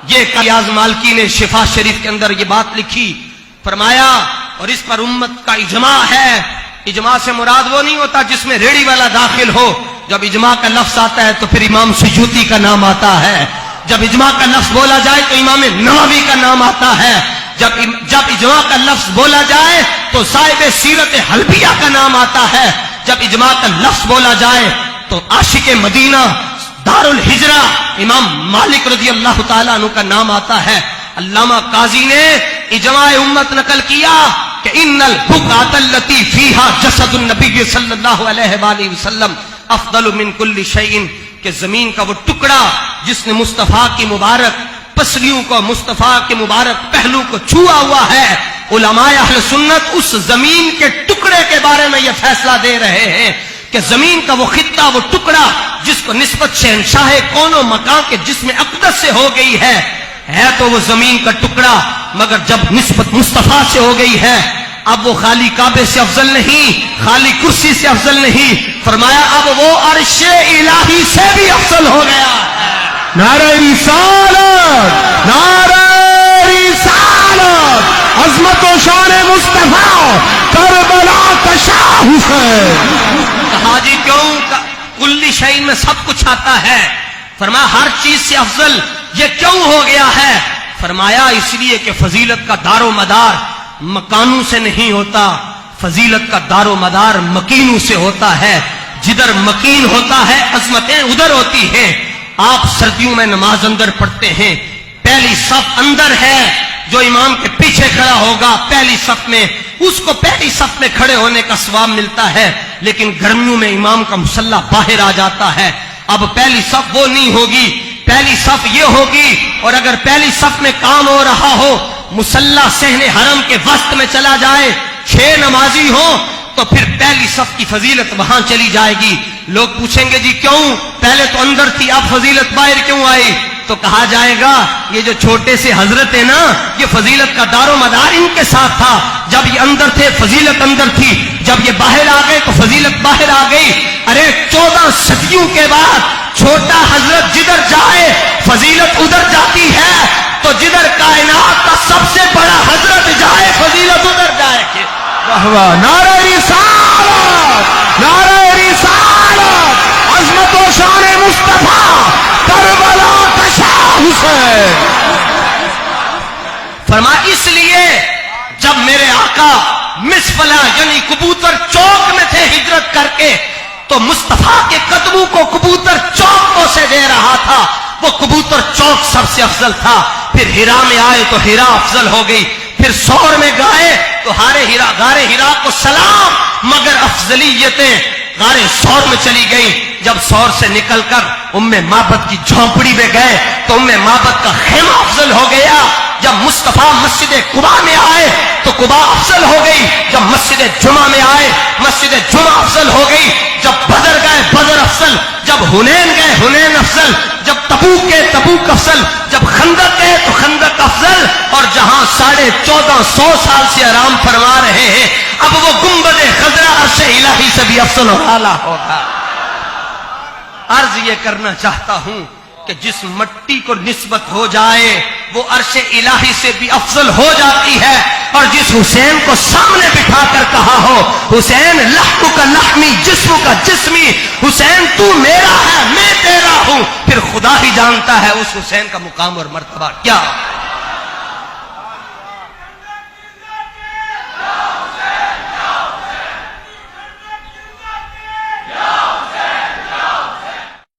یہ ریاض مالکی نے شفا شریف کے اندر یہ بات لکھی، فرمایا اور اس پر امت کا اجماع ہے۔ اجماع سے مراد وہ نہیں ہوتا جس میں ریڑھی والا داخل ہو، جب اجماع کا لفظ آتا ہے تو پھر امام سیوطی کا نام آتا ہے، جب اجماع کا لفظ بولا جائے تو امام نووی کا نام آتا ہے، جب اجماع کا لفظ بولا جائے تو صاحب سیرت حلبیہ کا نام آتا ہے، جب اجماع کا لفظ بولا جائے تو عاشق مدینہ دار الہجرہ امام مالک رضی اللہ تعالیٰ عنہ کا نام آتا ہے۔ علامہ قاضی نے اجماع امت نقل کیا کہ ان البقعۃ التي فيها جسد النبی صلی اللہ علیہ وآلہ وسلم افضل من كل شيء، کہ زمین کا وہ ٹکڑا جس نے مصطفیٰ کی مبارک پسلیوں کو، مصطفیٰ کے مبارک پہلو کو چھوا ہوا ہے، علماء اہل سنت اس زمین کے ٹکڑے کے بارے میں یہ فیصلہ دے رہے ہیں کہ زمین کا وہ خطہ، وہ ٹکڑا جس کو نسبت شہنشاہ کون و مکان کے جسم اقدس سے ہو گئی ہے تو وہ زمین کا ٹکڑا، مگر جب نسبت مصطفیٰ سے ہو گئی ہے اب وہ خالی کعبے سے افضل نہیں، خالی کرسی سے افضل نہیں، فرمایا اب وہ عرش الہی سے بھی افضل ہو گیا ہے۔ نعرہ رسالت، نعرہ رسالت، عظمت و شان مصطفیٰ، کربلا کا شاہ حسین۔ کہا جی کیوں؟ کل شیء میں سب کچھ آتا ہے، فرمایا ہر چیز سے افضل یہ کیوں ہو گیا ہے؟ فرمایا اس لیے کہ فضیلت کا دار و مدار مکانوں سے نہیں ہوتا، فضیلت کا دار و مدار مکینوں سے ہوتا ہے، جدھر مکین ہوتا ہے عظمتیں ادھر ہوتی ہیں۔ آپ سردیوں میں نماز اندر پڑھتے ہیں، پہلی صف اندر ہے، جو امام کے پیچھے کھڑا ہوگا پہلی صف میں اس کو پہلی صف میں کھڑے ہونے کا ثواب ملتا ہے، لیکن گرمیوں میں امام کا مصلی باہر آ جاتا ہے، اب پہلی صف وہ نہیں ہوگی، پہلی صف یہ ہوگی، اور اگر پہلی صف میں کام ہو رہا ہو، مصلی صحن حرم کے وسط میں چلا جائے، 6 نمازی ہوں تو پھر پہلی صف کی فضیلت وہاں چلی جائے گی۔ لوگ پوچھیں گے جی کیوں؟ پہلے تو اندر تھی اب فضیلت باہر کیوں آئی؟ تو کہا جائے گا یہ جو چھوٹے سے حضرت ہے نا، یہ فضیلت کا دار و مدار ان کے ساتھ تھا، جب یہ اندر تھے فضیلت اندر تھی، جب یہ باہر آ گئے تو فضیلت باہر آ گئی۔ ارے 14 صدیوں کے بعد چھوٹا حضرت جدھر جائے فضیلت ادھر جاتی ہے، تو جدھر کائنات کا سب سے بڑا حضرت جائے فضیلت ادھر جائے گی۔ واہ واہ، نعرہ رسالت، نعرہ رسالت، عظمت و شان مصطفیٰ، کربلا کا شاہ حسین۔ فرمایا اس لیے جب میرے آقا مسفلا یعنی کبوتر چوک میں تھے ہجرت کر کے، تو مصطفیٰ کے قدموں کو کبوتر چوک سے دے رہا تھا، وہ کبوتر چوک سب سے افضل تھا۔ پھر ہیرا میں آئے تو ہیرا افضل ہو گئی، پھر سور میں گئے تو غار ہیرا کو سلام، مگر افضلیتیں غار سور میں چلی گئی۔ جب سور سے نکل کر ام معبد کی جھونپڑی میں گئے تو ام معبد کا خیمہ افضل ہو گیا۔ جب مصطفیٰ مسجد قباء میں آئے تو قباء افضل ہو گئی، جب مسجد جمعہ میں آئے مسجد جمعہ افضل ہو گئی، جب بدر گئے بدر افضل، جب حنین گئے حنین افضل، جب تبوک گئے تبوک افضل، جب خندق گئے تو خندق افضل، اور جہاں 1450 سال سے آرام فرما رہے ہیں اب وہ گنبد خضرا عرش الہی سے بھی افضل اور اعلیٰ ہوگا۔ عرض یہ کرنا چاہتا ہوں کہ جس مٹی کو نسبت ہو جائے وہ عرش الہی سے بھی افضل ہو جاتی ہے، اور جس حسین کو سامنے بٹھا کر کہا ہو حسین لحم کا لحمی جسم کا جسمی، حسین تو میرا ہے میں تیرا ہوں، پھر خدا ہی جانتا ہے اس حسین کا مقام اور مرتبہ کیا۔